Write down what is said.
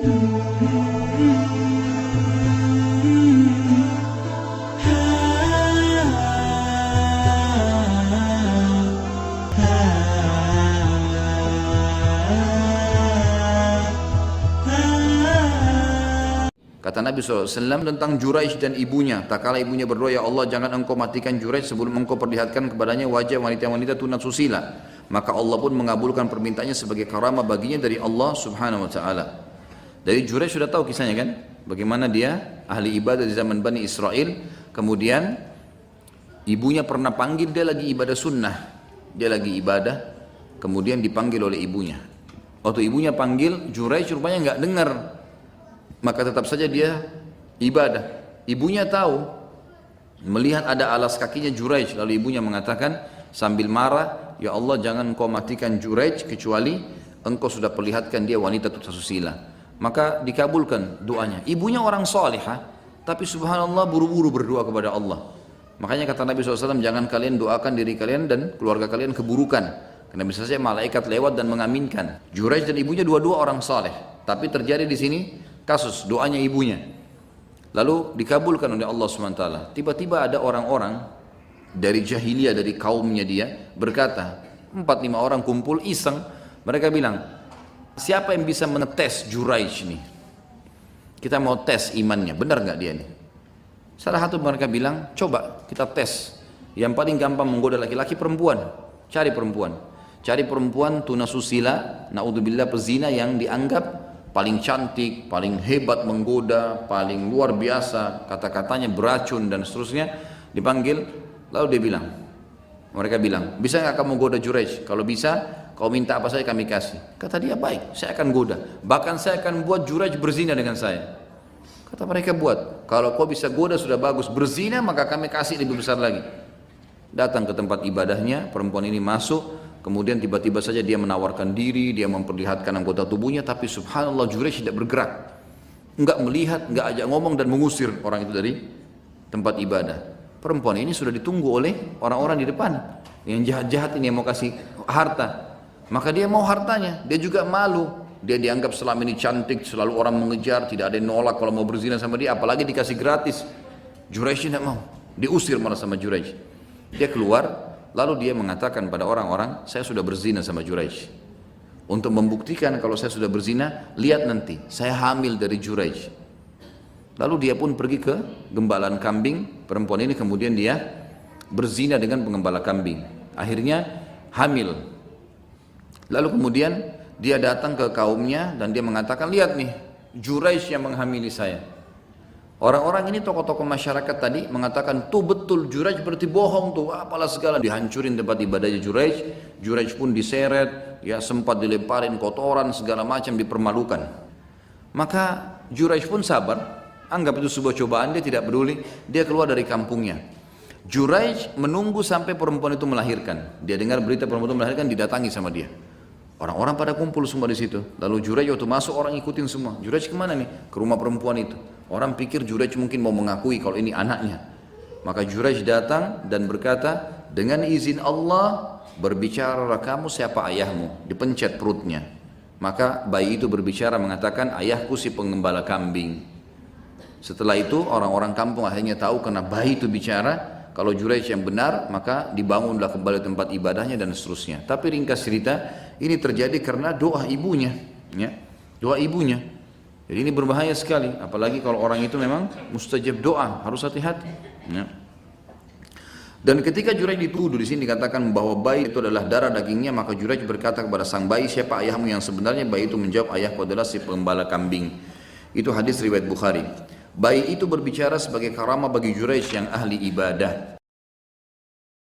Kata Nabi SAW tentang Juraij dan ibunya, tak kala ibunya berdoa, ya Allah jangan engkau matikan Juraij sebelum engkau perlihatkan kepadanya wajah wanita-wanita tunasusila. Maka Allah pun mengabulkan permintaannya sebagai karamah baginya dari Allah Subhanahu Wa Taala. Dari Juraij sudah tahu kisahnya kan, bagaimana dia ahli ibadah di zaman Bani Israel, kemudian ibunya pernah panggil dia lagi ibadah sunnah, dia lagi ibadah, kemudian dipanggil oleh ibunya. Waktu ibunya panggil, Juraij rupanya nggak dengar. Maka tetap saja dia ibadah. Ibunya tahu, melihat ada alas kakinya Juraij, lalu ibunya mengatakan sambil marah, ya Allah jangan engkau matikan Juraij kecuali engkau sudah perlihatkan dia wanita tunasusila. Maka dikabulkan doanya. Ibunya orang salihah, tapi subhanallah buru-buru berdoa kepada Allah. Makanya kata Nabi SAW, jangan kalian doakan diri kalian dan keluarga kalian keburukan, karena bisa saja malaikat lewat dan mengaminkan. Juraij dan ibunya dua-dua orang saleh, tapi terjadi di sini kasus doanya ibunya, lalu dikabulkan oleh Allah SWT. Tiba-tiba ada orang-orang dari jahiliyah, dari kaumnya dia berkata, 4-5 orang kumpul iseng, mereka bilang, siapa yang bisa menetes Juraij nih? Kita mau tes imannya, benar nggak dia nih? Salah satu mereka bilang, coba kita tes. Yang paling gampang menggoda laki-laki perempuan, cari perempuan tunasusila, naudzubillah pezina yang dianggap paling cantik, paling hebat menggoda, paling luar biasa, kata-katanya beracun dan seterusnya, dipanggil, lalu dia bilang, mereka bilang, bisa nggak kamu goda Juraij? Kalau bisa, kau minta apa saja kami kasih. Kata dia, baik, saya akan goda, bahkan saya akan buat Juraij berzina dengan saya. Kata mereka, buat, kalau kau bisa goda sudah bagus, berzina maka kami kasih lebih besar lagi. Datang ke tempat ibadahnya, perempuan ini masuk, kemudian tiba-tiba saja dia menawarkan diri, dia memperlihatkan anggota tubuhnya, tapi subhanallah Juraij tidak bergerak, enggak melihat, enggak ajak ngomong dan mengusir orang itu dari tempat ibadah. Perempuan ini sudah ditunggu oleh orang-orang di depan, yang jahat-jahat ini yang mau kasih harta, maka dia mau hartanya, dia juga malu, dia dianggap selama ini cantik, selalu orang mengejar, tidak ada yang nolak kalau mau berzina sama dia, apalagi dikasih gratis. Juraij tidak mau, diusir malah sama Juraij. Dia keluar, lalu dia mengatakan pada orang-orang, saya sudah berzina sama Juraij. Untuk membuktikan kalau saya sudah berzina, lihat nanti, saya hamil dari Juraij. Lalu dia pun pergi ke gembalaan kambing, perempuan ini kemudian dia berzina dengan penggembala kambing. Akhirnya hamil. Lalu kemudian dia datang ke kaumnya dan dia mengatakan, lihat nih, Juraij yang menghamili saya. Orang-orang ini tokoh-tokoh masyarakat tadi mengatakan, tuh betul Juraij berarti bohong tuh, apalah segala, dihancurin tempat ibadahnya Juraij. Juraij pun diseret, ya sempat dilemparin kotoran segala macam, dipermalukan. Maka Juraij pun sabar, anggap itu sebuah cobaan, dia tidak peduli, dia keluar dari kampungnya. Juraij menunggu sampai perempuan itu melahirkan. Dia dengar berita perempuan itu melahirkan, didatangi sama dia. Orang-orang pada kumpul semua di situ. Lalu Juraij waktu masuk orang ikutin semua. Juraij kemana nih? Ke rumah perempuan itu. Orang pikir Juraij mungkin mau mengakui kalau ini anaknya. Maka Juraij datang dan berkata, dengan izin Allah berbicaralah kamu siapa ayahmu. Dipencet perutnya. Maka bayi itu berbicara mengatakan, ayahku si penggembala kambing. Setelah itu orang-orang kampung akhirnya tahu karena bayi itu bicara, kalau Juraij yang benar maka dibangunlah kembali tempat ibadahnya dan seterusnya. Tapi ringkas cerita, ini terjadi karena doa ibunya, ya, doa ibunya. Jadi ini berbahaya sekali, apalagi kalau orang itu memang mustajab doa, harus hati-hati. Ya. Dan ketika Juraij dituduh, di sini dikatakan bahwa bayi itu adalah darah dagingnya, maka Juraij berkata kepada sang bayi, siapa ayahmu yang sebenarnya? Bayi itu menjawab, ayahku adalah si penggembala kambing. Itu hadis riwayat Bukhari. Bayi itu berbicara sebagai karamah bagi Juraij yang ahli ibadah.